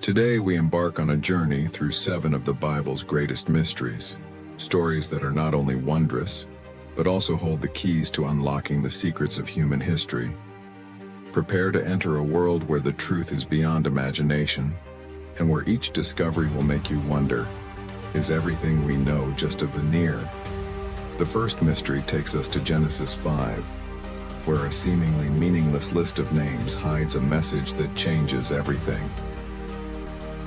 Today we embark on a journey through 7 of the Bible's greatest mysteries, stories that are not only wondrous, but also hold the keys to unlocking the secrets of human history. Prepare to enter a world where the truth is beyond imagination, and where each discovery will make you wonder, is everything we know just a veneer? The first mystery takes us to Genesis 5, where a seemingly meaningless list of names hides a message that changes everything.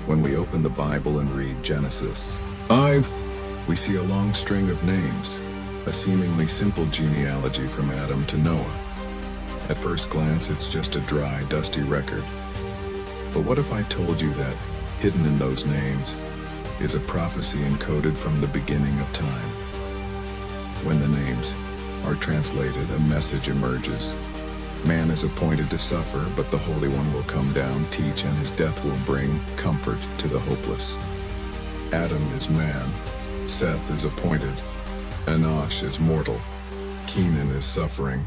When we open the Bible and read Genesis 5, we see a long string of names, a seemingly simple genealogy from Adam to Noah. At first glance, it's just a dry, dusty record. But what if I told you that, hidden in those names, is a prophecy encoded from the beginning of time? When the names are translated, a message emerges. Man is appointed to suffer, but the Holy One will come down, teach, and his death will bring comfort to the hopeless. Adam is man, Seth is appointed, Enosh is mortal, Kenan is suffering,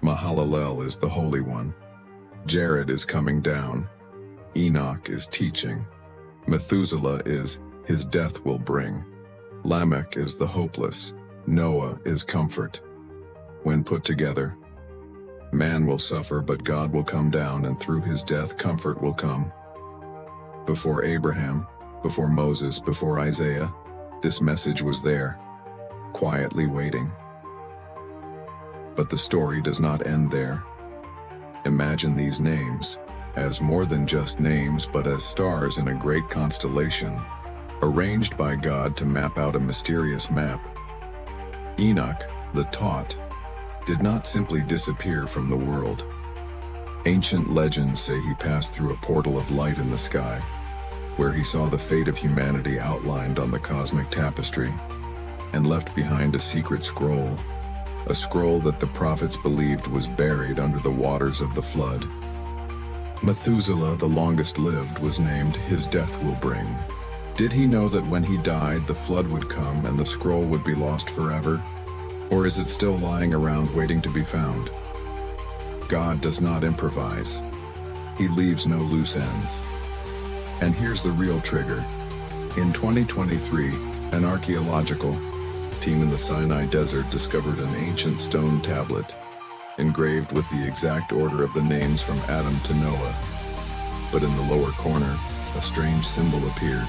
Mahalalel is the Holy One, Jared is coming down, Enoch is teaching, Methuselah is his death will bring, Lamech is the hopeless, Noah is comfort. When put together, man will suffer, but God will come down, and through his death comfort will come. Before Abraham, before Moses, before Isaiah, this message was there, quietly waiting. But the story does not end there. Imagine these names as more than just names, but as stars in a great constellation, arranged by God to map out a mysterious map. Enoch, the taught, did not simply disappear from the world. Ancient legends say he passed through a portal of light in the sky, where he saw the fate of humanity outlined on the cosmic tapestry, and left behind a secret scroll, a scroll that the prophets believed was buried under the waters of the flood. Methuselah, the longest lived, was named his death will bring. Did he know that when he died, the flood would come and the scroll would be lost forever? Or is it still lying around waiting to be found? God does not improvise. He leaves no loose ends. And here's the real trigger. In 2023, an archaeological team in the Sinai Desert discovered an ancient stone tablet, engraved with the exact order of the names from Adam to Noah. But in the lower corner, a strange symbol appeared.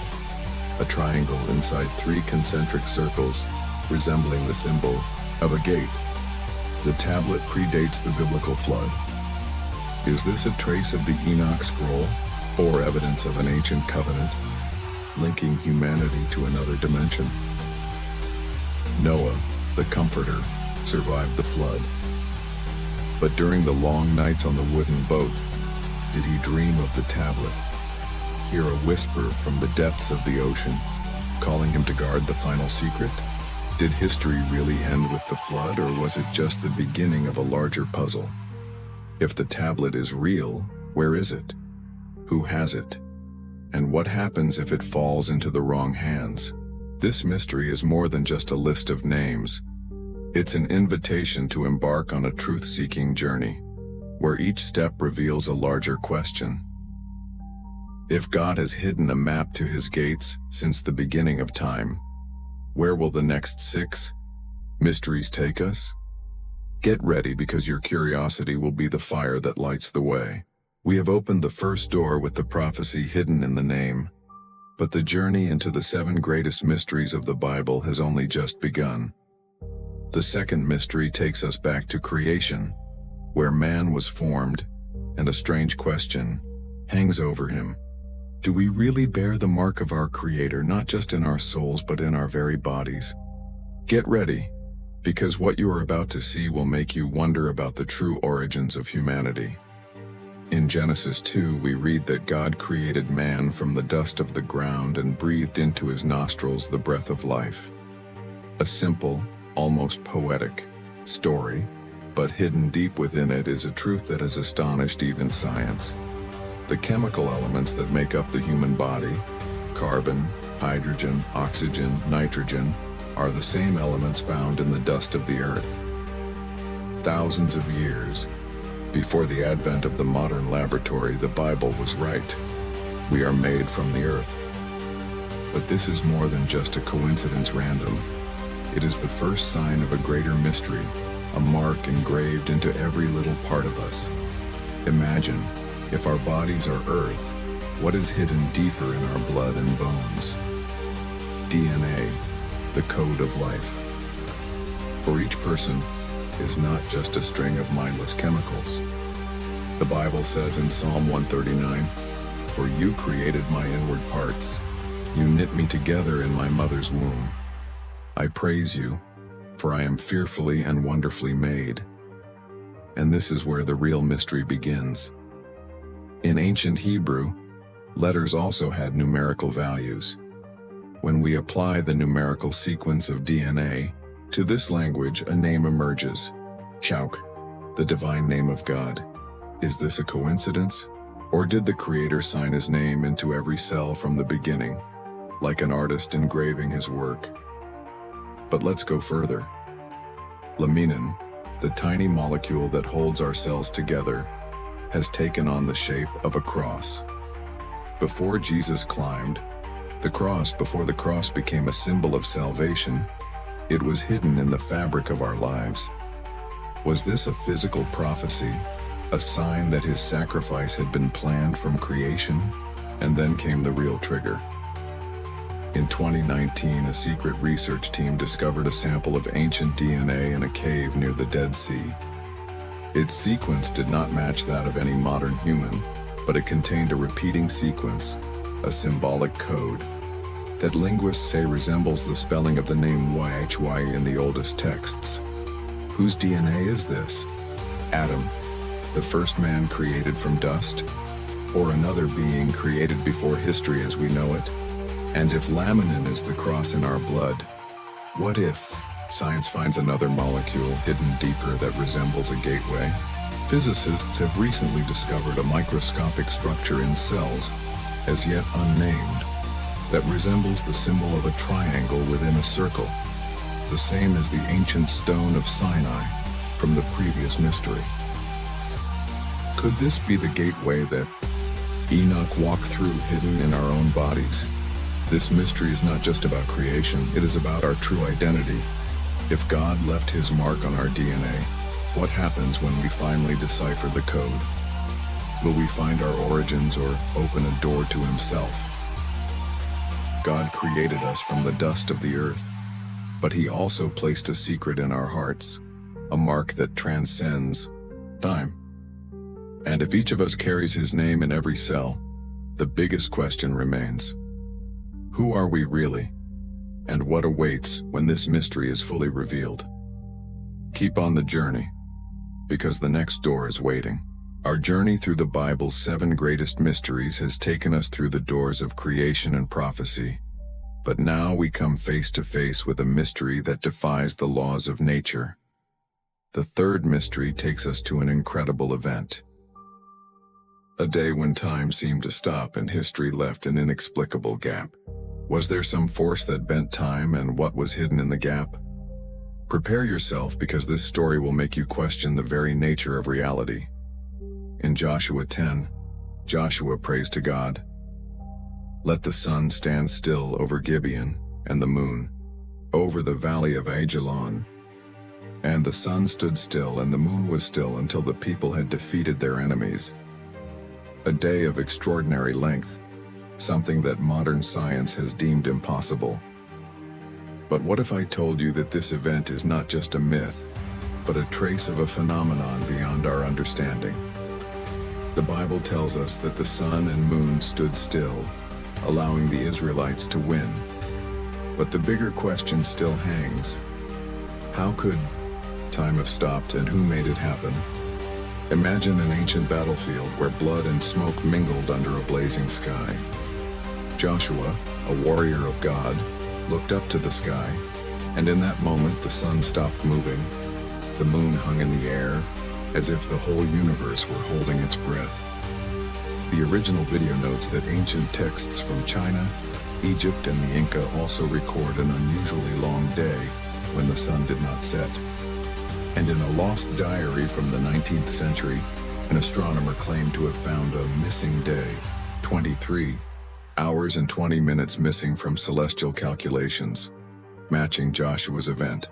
A triangle inside 3 concentric circles, resembling the symbol of a gate. The tablet predates the biblical flood. Is this a trace of the Enoch scroll, or evidence of an ancient covenant, linking humanity to another dimension? Noah, the comforter, survived the flood. But during the long nights on the wooden boat, did he dream of the tablet? Hear a whisper from the depths of the ocean, calling him to guard the final secret? Did history really end with the flood, or was it just the beginning of a larger puzzle? If the tablet is real, where is it? Who has it? And what happens if it falls into the wrong hands? This mystery is more than just a list of names. It's an invitation to embark on a truth-seeking journey, where each step reveals a larger question. If God has hidden a map to his gates since the beginning of time, where will the next 6 mysteries take us? Get ready, because your curiosity will be the fire that lights the way. We have opened the first door with the prophecy hidden in the name, but the journey into the 7 greatest mysteries of the Bible has only just begun. The second mystery takes us back to creation, where man was formed, and a strange question hangs over him. Do we really bear the mark of our Creator, not just in our souls, but in our very bodies? Get ready, because what you are about to see will make you wonder about the true origins of humanity. In Genesis 2, we read that God created man from the dust of the ground and breathed into his nostrils the breath of life. A simple, almost poetic story, but hidden deep within it is a truth that has astonished even science. The chemical elements that make up the human body, carbon, hydrogen, oxygen, nitrogen, are the same elements found in the dust of the earth. Thousands of years before the advent of the modern laboratory, the Bible was right. We are made from the earth. But this is more than just a coincidence random. It is the first sign of a greater mystery, a mark engraved into every little part of us. Imagine, if our bodies are earth, what is hidden deeper in our blood and bones? DNA, the code of life. For each person is not just a string of mindless chemicals. The Bible says in Psalm 139, "For you created my inward parts. You knit me together in my mother's womb. I praise you, for I am fearfully and wonderfully made." And this is where the real mystery begins. In ancient Hebrew, letters also had numerical values. When we apply the numerical sequence of DNA to this language, a name emerges. Chauk, the divine name of God. Is this a coincidence? Or did the Creator sign his name into every cell from the beginning, like an artist engraving his work? But let's go further. Laminin, the tiny molecule that holds our cells together, has taken on the shape of a cross. Before Jesus climbed before the cross became a symbol of salvation, it was hidden in the fabric of our lives. Was this a physical prophecy, a sign that his sacrifice had been planned from creation? And then came the real trigger. In 2019, a secret research team discovered a sample of ancient DNA in a cave near the Dead Sea. Its sequence did not match that of any modern human, but it contained a repeating sequence, a symbolic code, that linguists say resembles the spelling of the name YHY in the oldest texts. Whose DNA is this? Adam, the first man created from dust? Or another being created before history as we know it? And if laminin is the cross in our blood, what if science finds another molecule hidden deeper that resembles a gateway? Physicists have recently discovered a microscopic structure in cells, as yet unnamed, that resembles the symbol of a triangle within a circle, the same as the ancient stone of Sinai from the previous mystery. Could this be the gateway that Enoch walked through hidden in our own bodies? This mystery is not just about creation, it is about our true identity. If God left his mark on our DNA, what happens when we finally decipher the code? Will we find our origins or open a door to himself? God created us from the dust of the earth, but he also placed a secret in our hearts, a mark that transcends time. And if each of us carries his name in every cell, the biggest question remains: who are we really? And what awaits when this mystery is fully revealed? Keep on the journey, because the next door is waiting. Our journey through the Bible's 7 greatest mysteries has taken us through the doors of creation and prophecy. But now we come face to face with a mystery that defies the laws of nature. The third mystery takes us to an incredible event. A day when time seemed to stop and history left an inexplicable gap. Was there some force that bent time, and what was hidden in the gap? Prepare yourself, because this story will make you question the very nature of reality. In Joshua 10, Joshua prays to God, "Let the sun stand still over Gibeon, and the moon over the valley of Ajalon." And the sun stood still and the moon was still until the people had defeated their enemies. A day of extraordinary length, something that modern science has deemed impossible. But what if I told you that this event is not just a myth, but a trace of a phenomenon beyond our understanding? The Bible tells us that the sun and moon stood still, allowing the Israelites to win. But the bigger question still hangs. How could time have stopped, and who made it happen? Imagine an ancient battlefield where blood and smoke mingled under a blazing sky. Joshua, a warrior of God, looked up to the sky, and in that moment the sun stopped moving. The moon hung in the air, as if the whole universe were holding its breath. The original video notes that ancient texts from China, Egypt, and the Inca also record an unusually long day when the sun did not set. And in a lost diary from the 19th century, an astronomer claimed to have found a missing day, 23 hours and 20 minutes missing from celestial calculations, matching Joshua's event.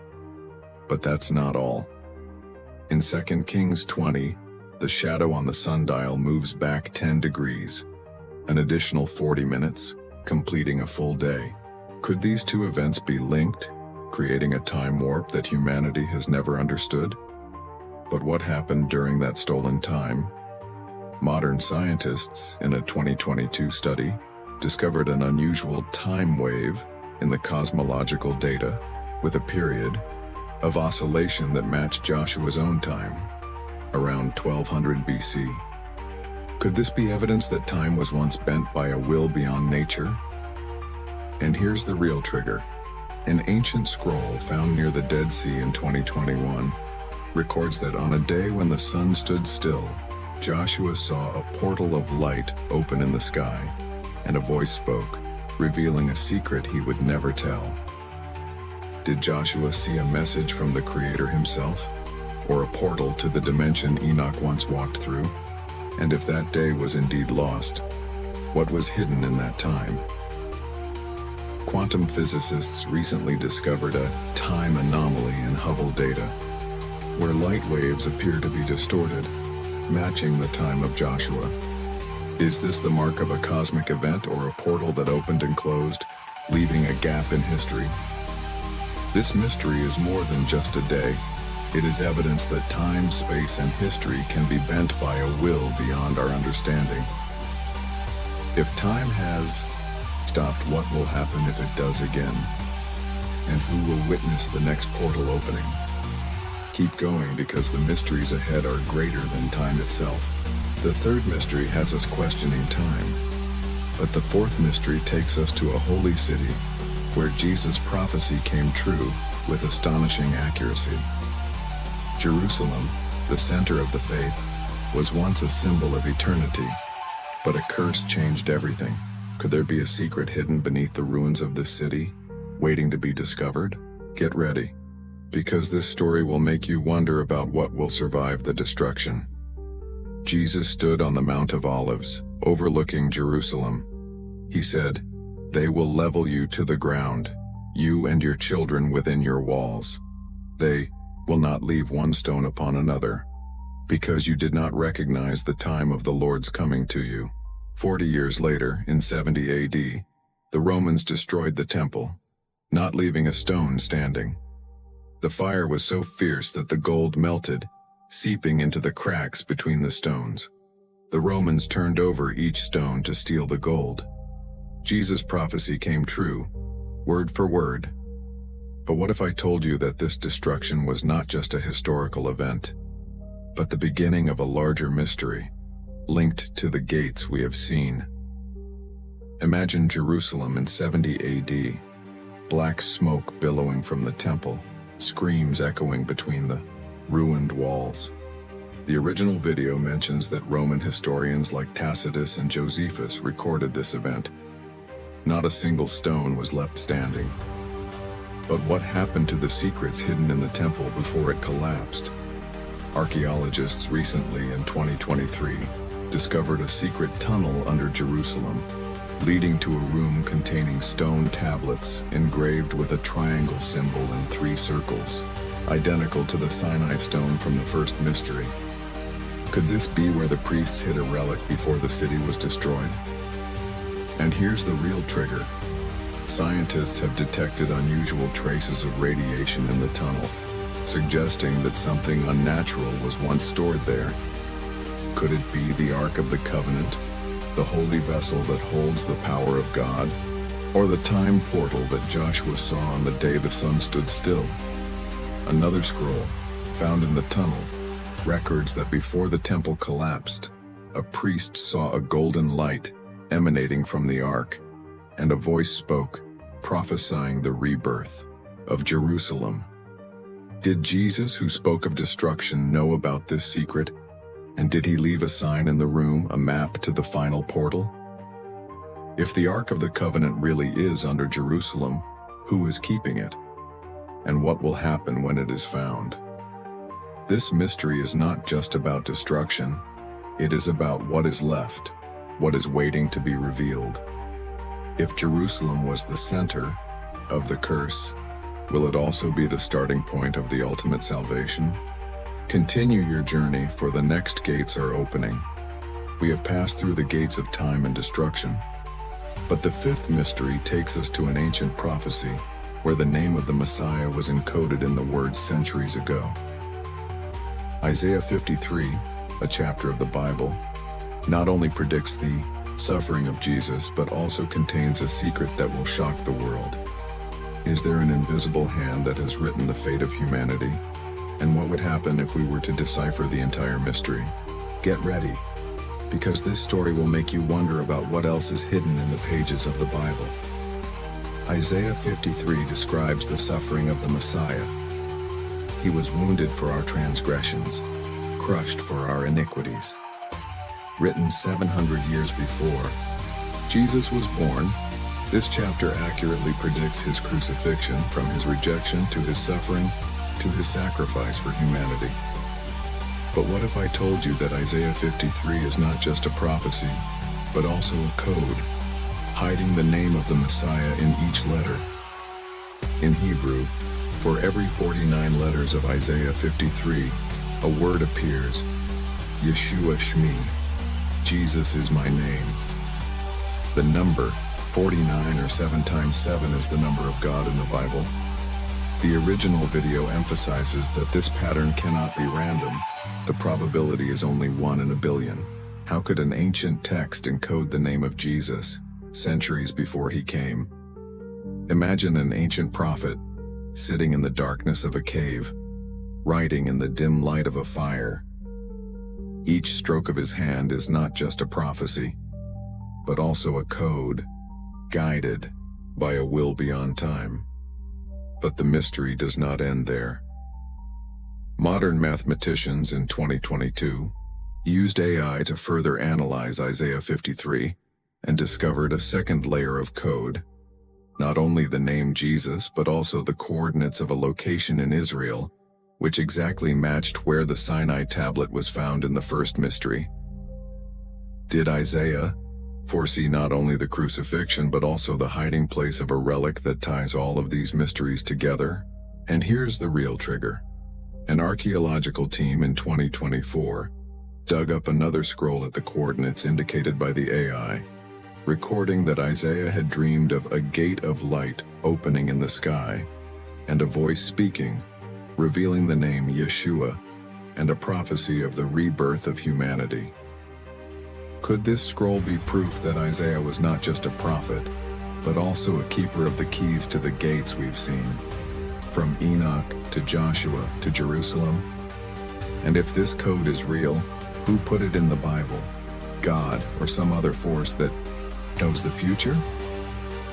But that's not all. In 2 Kings 20, the shadow on the sundial moves back 10 degrees, an additional 40 minutes, completing a full day. Could these two events be linked, creating a time warp that humanity has never understood? But what happened during that stolen time? Modern scientists, in a 2022 study, discovered an unusual time wave in the cosmological data, with a period of oscillation that matched Joshua's own time, around 1200 BC. Could this be evidence that time was once bent by a will beyond nature? And here's the real trigger. An ancient scroll found near the Dead Sea in 2021 records that on a day when the sun stood still, Joshua saw a portal of light open in the sky, and a voice spoke, revealing a secret he would never tell. Did Joshua see a message from the Creator himself, or a portal to the dimension Enoch once walked through? And if that day was indeed lost, what was hidden in that time? Quantum physicists recently discovered a time anomaly in Hubble data, where light waves appear to be distorted, matching the time of Joshua. Is this the mark of a cosmic event or a portal that opened and closed, leaving a gap in history? This mystery is more than just a day. It is evidence that time, space, and history can be bent by a will beyond our understanding. If time has stopped, what will happen if it does again? And who will witness the next portal opening? Keep going, because the mysteries ahead are greater than time itself. The third mystery has us questioning time, but the fourth mystery takes us to a holy city where Jesus' prophecy came true with astonishing accuracy. Jerusalem, the center of the faith, was once a symbol of eternity, but a curse changed everything. Could there be a secret hidden beneath the ruins of this city, waiting to be discovered? Get ready, because this story will make you wonder about what will survive the destruction. Jesus stood on the Mount of Olives, overlooking Jerusalem. He said, "They will level you to the ground, you and your children within your walls. They will not leave one stone upon another, because you did not recognize the time of the Lord's coming to you." 40 years later, in 70 AD, the Romans destroyed the temple, not leaving a stone standing. The fire was so fierce that the gold melted, seeping into the cracks between the stones. The Romans turned over each stone to steal the gold. Jesus' prophecy came true, word for word. But what if I told you that this destruction was not just a historical event, but the beginning of a larger mystery, linked to the gates we have seen? Imagine Jerusalem in 70 AD, black smoke billowing from the temple, screams echoing between the ruined walls. The original video mentions that Roman historians like Tacitus and Josephus recorded this event. Not a single stone was left standing. But what happened to the secrets hidden in the temple before it collapsed? Archaeologists recently, in 2023, discovered a secret tunnel under Jerusalem, leading to a room containing stone tablets engraved with a triangle symbol in 3 circles, identical to the Sinai stone from the first mystery. Could this be where the priests hid a relic before the city was destroyed? And here's the real trigger. Scientists have detected unusual traces of radiation in the tunnel, suggesting that something unnatural was once stored there. Could it be the Ark of the Covenant, the holy vessel that holds the power of God, or the time portal that Joshua saw on the day the sun stood still? Another scroll, found in the tunnel, records that before the temple collapsed, a priest saw a golden light emanating from the ark, and a voice spoke, prophesying the rebirth of Jerusalem. Did Jesus, who spoke of destruction, know about this secret? And did he leave a sign in the room, a map to the final portal? If the Ark of the Covenant really is under Jerusalem, who is keeping it? And what will happen when it is found? This mystery is not just about destruction, it is about what is left. what is waiting to be revealed? If Jerusalem was the center of the curse, will it also be the starting point of the ultimate salvation? Continue your journey, for the next gates are opening. We have passed through the gates of time and destruction, but the fifth mystery takes us to an ancient prophecy where the name of the Messiah was encoded in the words centuries ago. Isaiah 53, a chapter of the Bible, not only predicts the suffering of Jesus, but also contains a secret that will shock the world. Is there an invisible hand that has written the fate of humanity? And what would happen if we were to decipher the entire mystery? Get ready, because this story will make you wonder about what else is hidden in the pages of the Bible. Isaiah 53 describes the suffering of the Messiah. He was wounded for our transgressions, crushed for our iniquities. Written 700 years before Jesus was born, this chapter accurately predicts his crucifixion, from his rejection to his suffering to his sacrifice for humanity. But what if I told you that Isaiah 53 is not just a prophecy, but also a code, hiding the name of the Messiah in each letter? In Hebrew, for every 49 letters of Isaiah 53, a word appears: Yeshua Shmi, Jesus is my name. The number 49, or 7 times 7, is the number of God in the Bible. The original video emphasizes that this pattern cannot be random. The probability is only 1 in a billion. How could an ancient text encode the name of Jesus, centuries before he came? Imagine an ancient prophet sitting in the darkness of a cave, writing in the dim light of a fire. Each stroke of his hand is not just a prophecy, but also a code, guided by a will beyond time. But the mystery does not end there. Modern mathematicians in 2022 used AI to further analyze Isaiah 53 and discovered a second layer of code. Not only the name Jesus, but also the coordinates of a location in Israel, which exactly matched where the Sinai tablet was found in the first mystery. Did Isaiah foresee not only the crucifixion, but also the hiding place of a relic that ties all of these mysteries together? And here's the real trigger. An archaeological team in 2024 dug up another scroll at the coordinates indicated by the AI, recording that Isaiah had dreamed of a gate of light opening in the sky, and a voice speaking, revealing the name Yeshua, and a prophecy of the rebirth of humanity. Could this scroll be proof that Isaiah was not just a prophet, but also a keeper of the keys to the gates we've seen, from Enoch to Joshua to Jerusalem? And if this code is real, who put it in the Bible? God, or some other force that knows the future?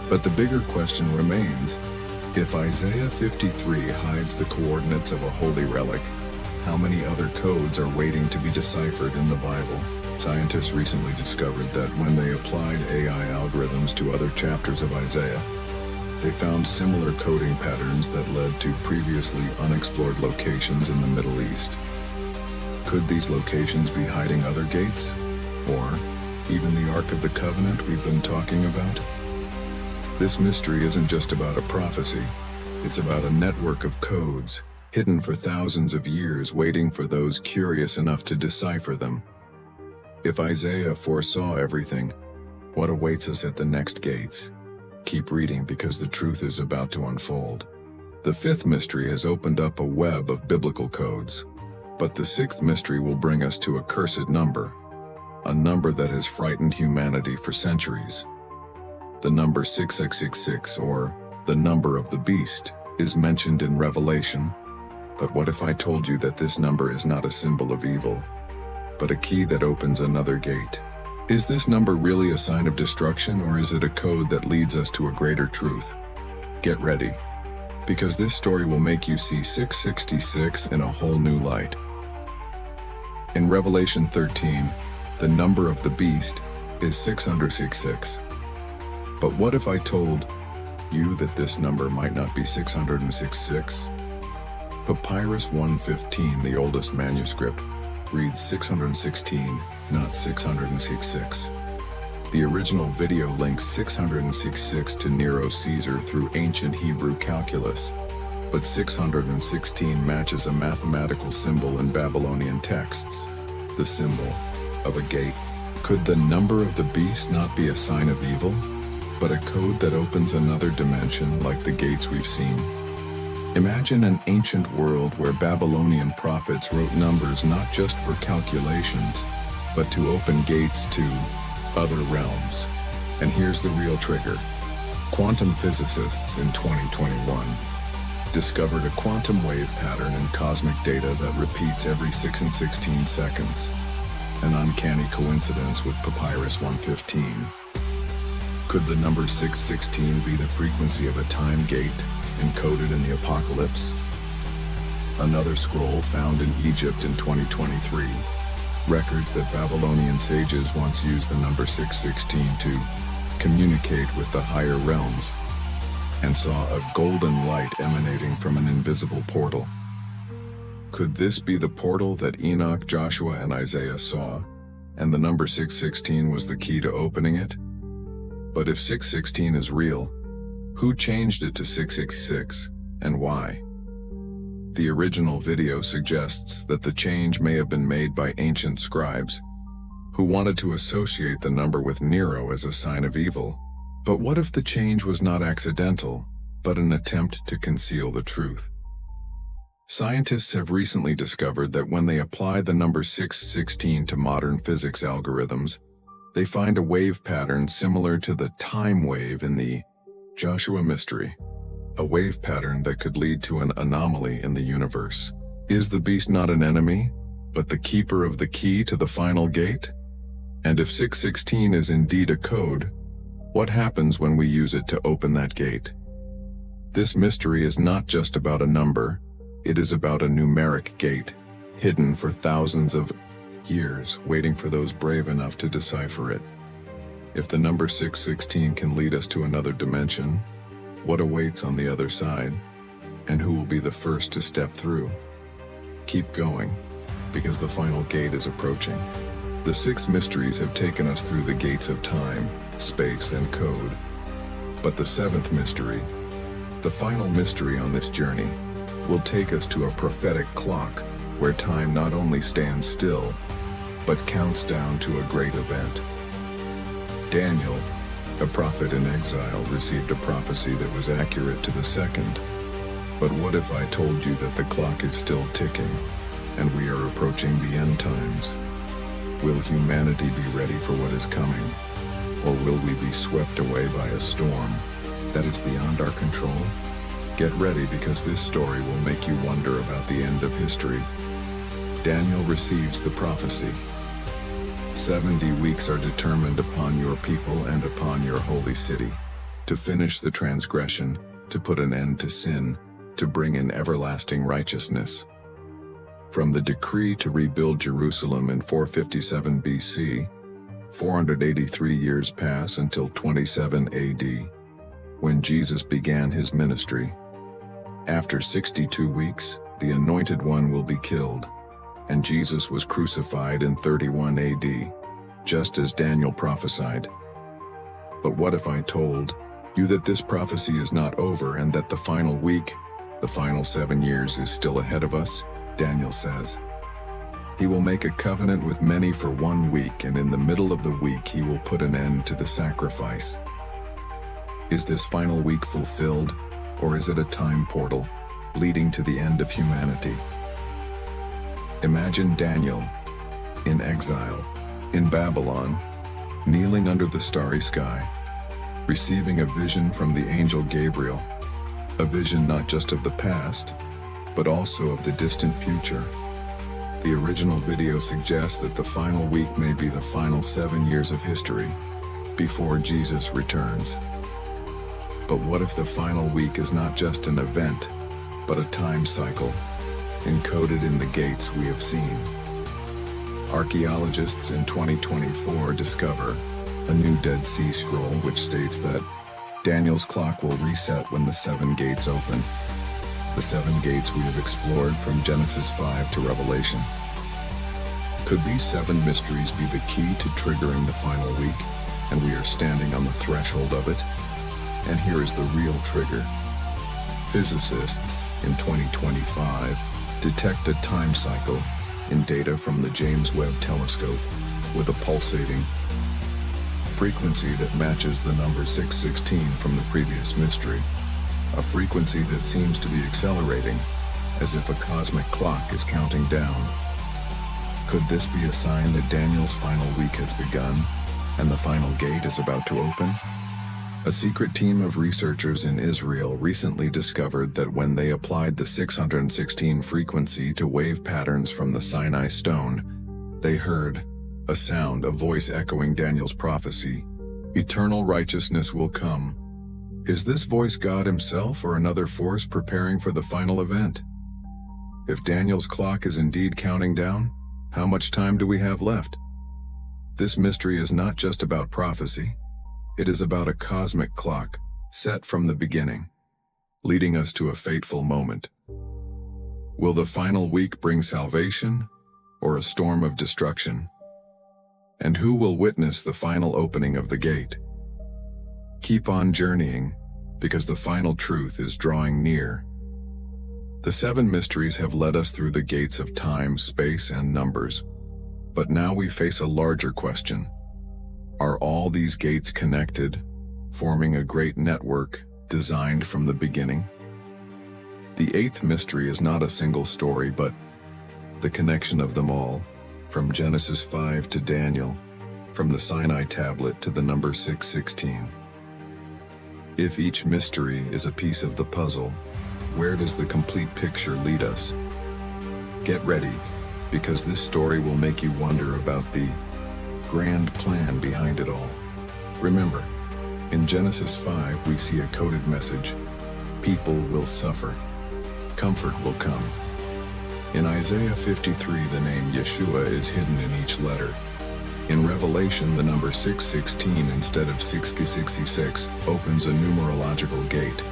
But the bigger question remains: if Isaiah 53 hides the coordinates of a holy relic, how many other codes are waiting to be deciphered in the Bible? Scientists recently discovered that when they applied AI algorithms to other chapters of Isaiah, they found similar coding patterns that led to previously unexplored locations in the Middle East. Could these locations be hiding other gates? Or even the Ark of the Covenant we've been talking about? This mystery isn't just about a prophecy, it's about a network of codes, hidden for thousands of years, waiting for those curious enough to decipher them. If Isaiah foresaw everything, what awaits us at the next gates? Keep reading, because the truth is about to unfold. The fifth mystery has opened up a web of biblical codes, but the sixth mystery will bring us to a cursed number, a number that has frightened humanity for centuries. The number 6666, or the number of the beast, is mentioned in Revelation. But what if I told you that this number is not a symbol of evil, but a key that opens another gate? Is this number really a sign of destruction, or is it a code that leads us to a greater truth? Get ready, because this story will make you see 666 in a whole new light. In Revelation 13, the number of the beast is 666. But what if I told you that this number might not be 666? Papyrus 115, the oldest manuscript, reads 616, not 666. The original video links 666 to Nero Caesar through ancient Hebrew calculus, but 616 matches a mathematical symbol in Babylonian texts, the symbol of a gate. Could the number of the beast not be a sign of evil, but a code that opens another dimension like the gates we've seen? Imagine an ancient world where Babylonian prophets wrote numbers not just for calculations, but to open gates to other realms. And here's the real trigger. Quantum physicists in 2021 discovered a quantum wave pattern in cosmic data that repeats every 6 and 16 seconds. An uncanny coincidence with Papyrus 115. Could the number 616 be the frequency of a time gate encoded in the apocalypse? Another scroll found in Egypt in 2023 records that Babylonian sages once used the number 616 to communicate with the higher realms and saw a golden light emanating from an invisible portal. Could this be the portal that Enoch, Joshua, and Isaiah saw, and the number 616 was the key to opening it? But if 616 is real, who changed it to 666, and why? The original video suggests that the change may have been made by ancient scribes, who wanted to associate the number with Nero as a sign of evil. But what if the change was not accidental, but an attempt to conceal the truth? Scientists have recently discovered that when they apply the number 616 to modern physics algorithms, they find a wave pattern similar to the time wave in the Joshua mystery, a wave pattern that could lead to an anomaly in the universe. Is the beast not an enemy, but the keeper of the key to the final gate? And if 616 is indeed a code, what happens when we use it to open that gate? This mystery is not just about a number, it is about a numeric gate, hidden for thousands of years, waiting for those brave enough to decipher it. If the number 616 can lead us to another dimension, what awaits on the other side, and who will be the first to step through? Keep going, because the final gate is approaching. The 6 mysteries have taken us through the gates of time, space, and code. But the 7th mystery, the final mystery on this journey, will take us to a prophetic clock where time not only stands still, but counts down to a great event. Daniel, a prophet in exile, received a prophecy that was accurate to the second. But what if I told you that the clock is still ticking, and we are approaching the end times? Will humanity be ready for what is coming, or will we be swept away by a storm that is beyond our control? Get ready, because this story will make you wonder about the end of history. Daniel receives the prophecy. 70 weeks are determined upon your people and upon your holy city, to finish the transgression, to put an end to sin, to bring in everlasting righteousness. From the decree to rebuild Jerusalem in 457 BC, 483 years pass until 27 AD, when Jesus began his ministry. After 62 weeks, the Anointed One will be killed, and Jesus was crucified in 31 AD, just as Daniel prophesied. But what if I told you that this prophecy is not over and that the final week, the final 7 years, is still ahead of us? Daniel says, he will make a covenant with many for 1 week, and in the middle of the week he will put an end to the sacrifice. Is this final week fulfilled, or is it a time portal leading to the end of humanity? Imagine Daniel, in exile, in Babylon, kneeling under the starry sky, receiving a vision from the angel Gabriel, a vision not just of the past, but also of the distant future. The original video suggests that the final week may be the final 7 years of history, before Jesus returns. But what if the final week is not just an event, but a time cycle, encoded in the gates we have seen? Archaeologists in 2024 discover a new Dead Sea Scroll which states that Daniel's clock will reset when the 7 gates open. The 7 gates we have explored from Genesis 5 to Revelation. Could these 7 mysteries be the key to triggering the final week? and we are standing on the threshold of it. And here is the real trigger. Physicists in 2025 detect a time cycle in data from the James Webb Telescope with a pulsating frequency that matches the number 616 from the previous mystery, a frequency that seems to be accelerating, as if a cosmic clock is counting down. Could this be a sign that Daniel's final week has begun, and the final gate is about to open? A secret team of researchers in Israel recently discovered that when they applied the 616 frequency to wave patterns from the Sinai stone, they heard a sound, a voice echoing Daniel's prophecy. Eternal righteousness will come. Is this voice God himself or another force preparing for the final event? If Daniel's clock is indeed counting down, how much time do we have left? This mystery is not just about prophecy. It is about a cosmic clock set from the beginning, leading us to a fateful moment. Will the final week bring salvation or a storm of destruction? And who will witness the final opening of the gate? Keep on journeying, because the final truth is drawing near. The 7 mysteries have led us through the gates of time, space, and numbers. But now we face a larger question. Are all these gates connected, forming a great network designed from the beginning? The 8th mystery is not a single story, but the connection of them all, from Genesis 5 to Daniel, from the Sinai tablet to the number 616. If each mystery is a piece of the puzzle, where does the complete picture lead us? Get ready, because this story will make you wonder about the grand plan behind it all. Remember, in Genesis 5 we see a coded message: people will suffer, comfort will come. In Isaiah 53 the name Yeshua is hidden in each letter. In Revelation the number 616 instead of 666 opens a numerological gate.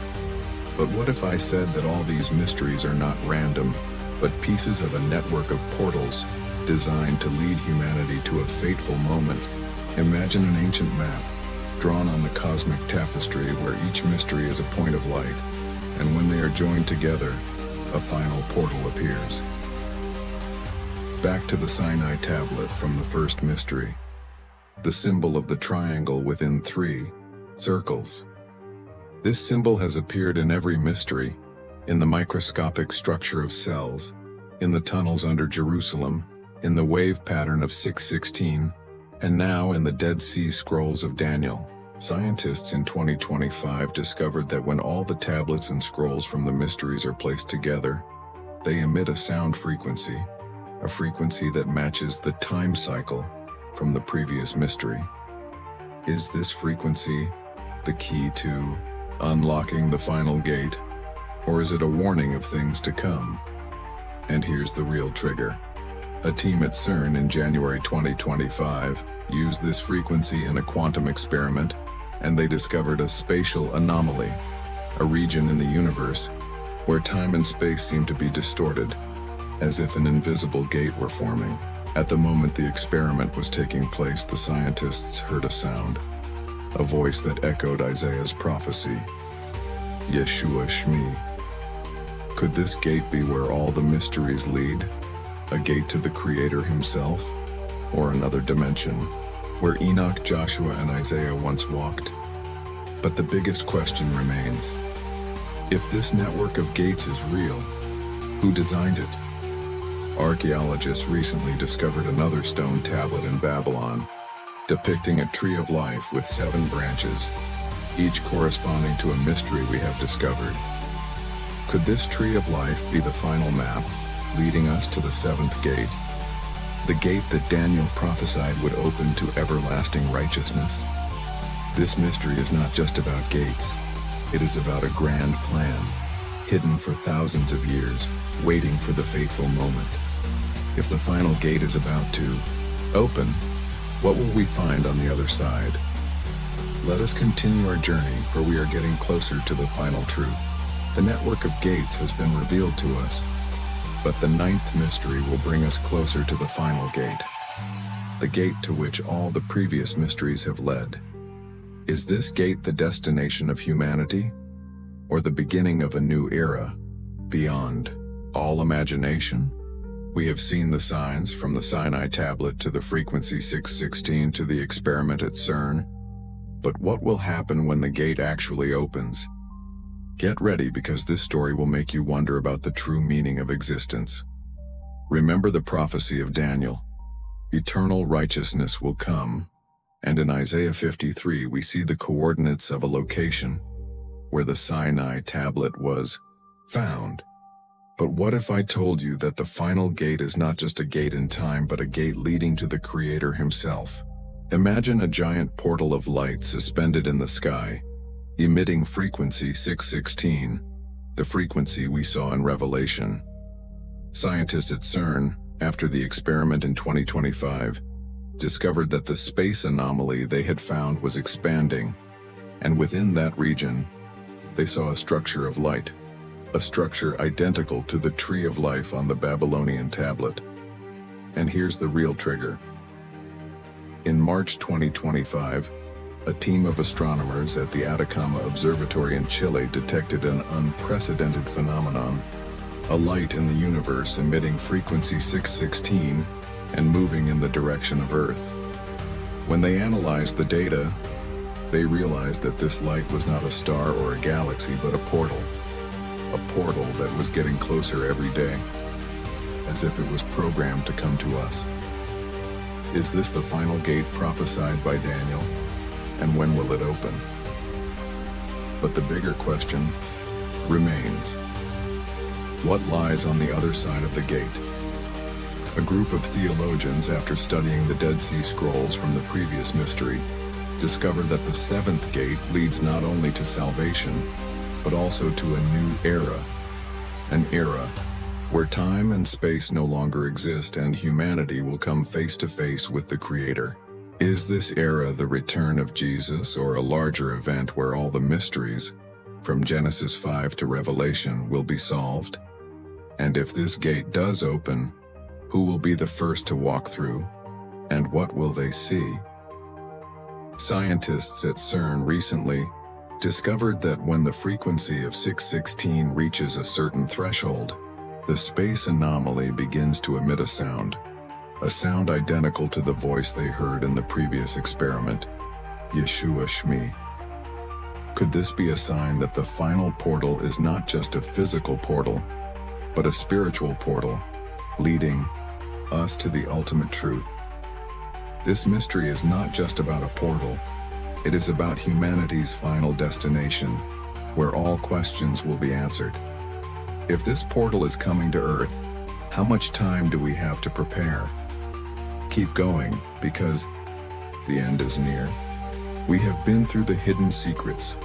But what if I said that all these mysteries are not random, but pieces of a network of portals designed to lead humanity to a fateful moment? Imagine an ancient map, drawn on the cosmic tapestry where each mystery is a point of light, and when they are joined together, a final portal appears. Back to the Sinai tablet from the first mystery, the symbol of the triangle within 3 circles. This symbol has appeared in every mystery, in the microscopic structure of cells, in the tunnels under Jerusalem, in the wave pattern of 616, and now in the Dead Sea Scrolls of Daniel. Scientists in 2025 discovered that when all the tablets and scrolls from the mysteries are placed together, they emit a sound frequency, a frequency that matches the time cycle from the previous mystery. Is this frequency the key to unlocking the final gate, or is it a warning of things to come? And here's the real trigger. A team at CERN in January 2025 used this frequency in a quantum experiment, and they discovered a spatial anomaly, a region in the universe where time and space seem to be distorted, as if an invisible gate were forming. At the moment the experiment was taking place, the scientists heard a sound, a voice that echoed Isaiah's prophecy, Yeshua Shmi. Could this gate be where all the mysteries lead? A gate to the Creator himself? Or another dimension, where Enoch, Joshua, and Isaiah once walked? But the biggest question remains. If this network of gates is real, who designed it? Archaeologists recently discovered another stone tablet in Babylon, depicting a tree of life with 7 branches, each corresponding to a mystery we have discovered. Could this tree of life be the final map, leading us to the 7th gate? The gate that Daniel prophesied would open to everlasting righteousness. This mystery is not just about gates. It is about a grand plan, hidden for thousands of years, waiting for the fateful moment. If the final gate is about to open, what will we find on the other side? Let us continue our journey, for we are getting closer to the final truth. The network of gates has been revealed to us, but the 9th mystery will bring us closer to the final gate, the gate to which all the previous mysteries have led. Is this gate the destination of humanity, or the beginning of a new era, beyond all imagination? We have seen the signs, from the Sinai tablet to the frequency 616 to the experiment at CERN. But what will happen when the gate actually opens? Get ready, because this story will make you wonder about the true meaning of existence. Remember the prophecy of Daniel. Eternal righteousness will come. And in Isaiah 53 we see the coordinates of a location where the Sinai tablet was found. But what if I told you that the final gate is not just a gate in time, but a gate leading to the Creator himself? Imagine a giant portal of light suspended in the sky, emitting frequency 616, the frequency we saw in Revelation. Scientists at CERN, after the experiment in 2025, discovered that the space anomaly they had found was expanding, and within that region, they saw a structure of light, a structure identical to the tree of life on the Babylonian tablet. And here's the real trigger. In March 2025, a team of astronomers at the Atacama Observatory in Chile detected an unprecedented phenomenon, a light in the universe emitting frequency 616 and moving in the direction of Earth. When they analyzed the data, they realized that this light was not a star or a galaxy, but a portal that was getting closer every day, as if it was programmed to come to us. Is this the final gate prophesied by Daniel? And when will it open? But the bigger question remains: what lies on the other side of the gate? A group of theologians, after studying the Dead Sea Scrolls from the previous mystery, discovered that the seventh gate leads not only to salvation, but also to a new era. An era where time and space no longer exist and humanity will come face to face with the Creator. Is this era the return of Jesus, or a larger event where all the mysteries, from Genesis 5 to Revelation, will be solved? And if this gate does open, who will be the first to walk through, and what will they see? Scientists at CERN recently discovered that when the frequency of 616 reaches a certain threshold, the space anomaly begins to emit a sound identical to the voice they heard in the previous experiment, Yeshua Shmi. Could this be a sign that the final portal is not just a physical portal, but a spiritual portal, leading us to the ultimate truth? This mystery is not just about a portal, it is about humanity's final destination, where all questions will be answered. If this portal is coming to Earth, how much time do we have to prepare? Keep going, because the end is near. We have been through the hidden secrets,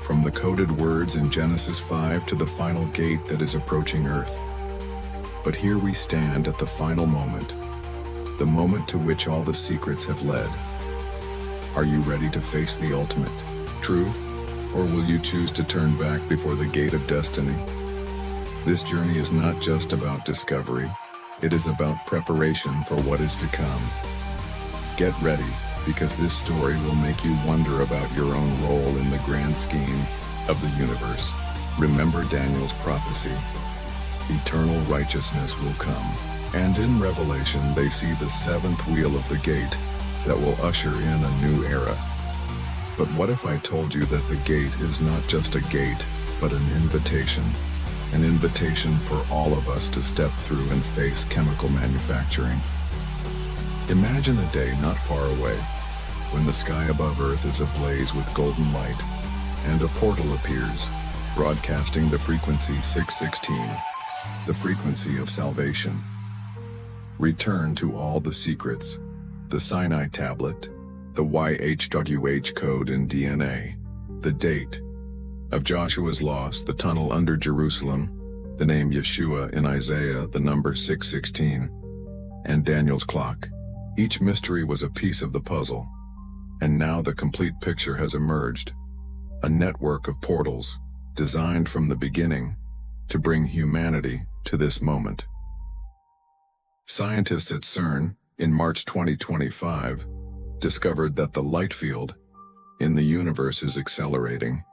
from the coded words in Genesis 5 to the final gate that is approaching Earth. But here we stand at the final moment, the moment to which all the secrets have led. Are you ready to face the ultimate truth, or will you choose to turn back before the gate of destiny? This journey is not just about discovery, it is about preparation for what is to come. Get ready, because this story will make you wonder about your own role in the grand scheme of the universe. Remember Daniel's prophecy. Eternal righteousness will come. And in Revelation they see the seventh wheel of the gate that will usher in a new era. But what if I told you that the gate is not just a gate, but an invitation? An invitation for all of us to step through and face chemical manufacturing. Imagine a day not far away, when the sky above Earth is ablaze with golden light, and a portal appears, broadcasting the frequency 616, the frequency of salvation. Return to all the secrets, the Sinai tablet, the YHWH code in DNA, the date of Joshua's loss, the tunnel under Jerusalem, the name Yeshua in Isaiah, the number 616, and Daniel's clock. Each mystery was a piece of the puzzle, and now the complete picture has emerged, a network of portals designed from the beginning to bring humanity to this moment. Scientists at CERN, in March 2025, discovered that the light field in the universe is accelerating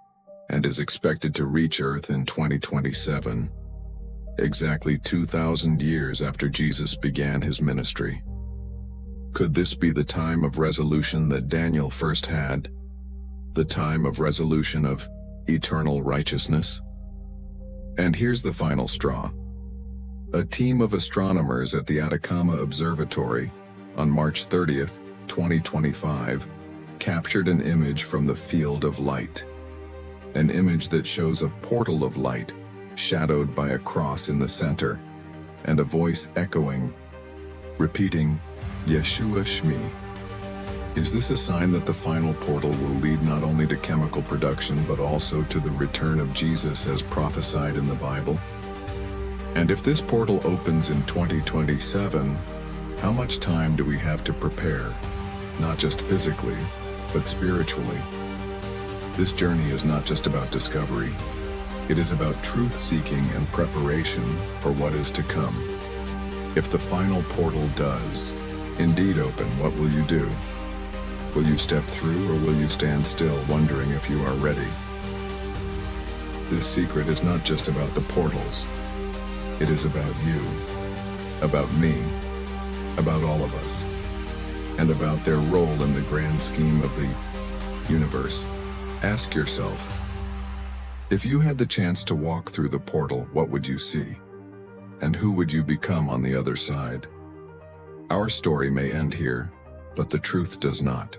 and is expected to reach Earth in 2027, exactly 2,000 years after Jesus began his ministry. Could this be the time of resolution that Daniel first had? The time of resolution of eternal righteousness? And here's the final straw. A team of astronomers at the Atacama Observatory on March 30th, 2025, captured an image from the field of light. An image that shows a portal of light, shadowed by a cross in the center, and a voice echoing, repeating, Yeshua Shmi. Is this a sign that the final portal will lead not only to chemical production but also to the return of Jesus as prophesied in the Bible? And if this portal opens in 2027, how much time do we have to prepare, not just physically, but spiritually? This journey is not just about discovery. It is about truth-seeking and preparation for what is to come. If the final portal does indeed open, what will you do? Will you step through, or will you stand still wondering if you are ready? This secret is not just about the portals. It is about you, about me, about all of us, and about their role in the grand scheme of the universe. Ask yourself, if you had the chance to walk through the portal, what would you see? And who would you become on the other side? Our story may end here, but the truth does not.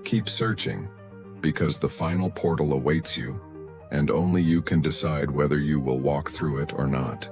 Keep searching, because the final portal awaits you, and only you can decide whether you will walk through it or not.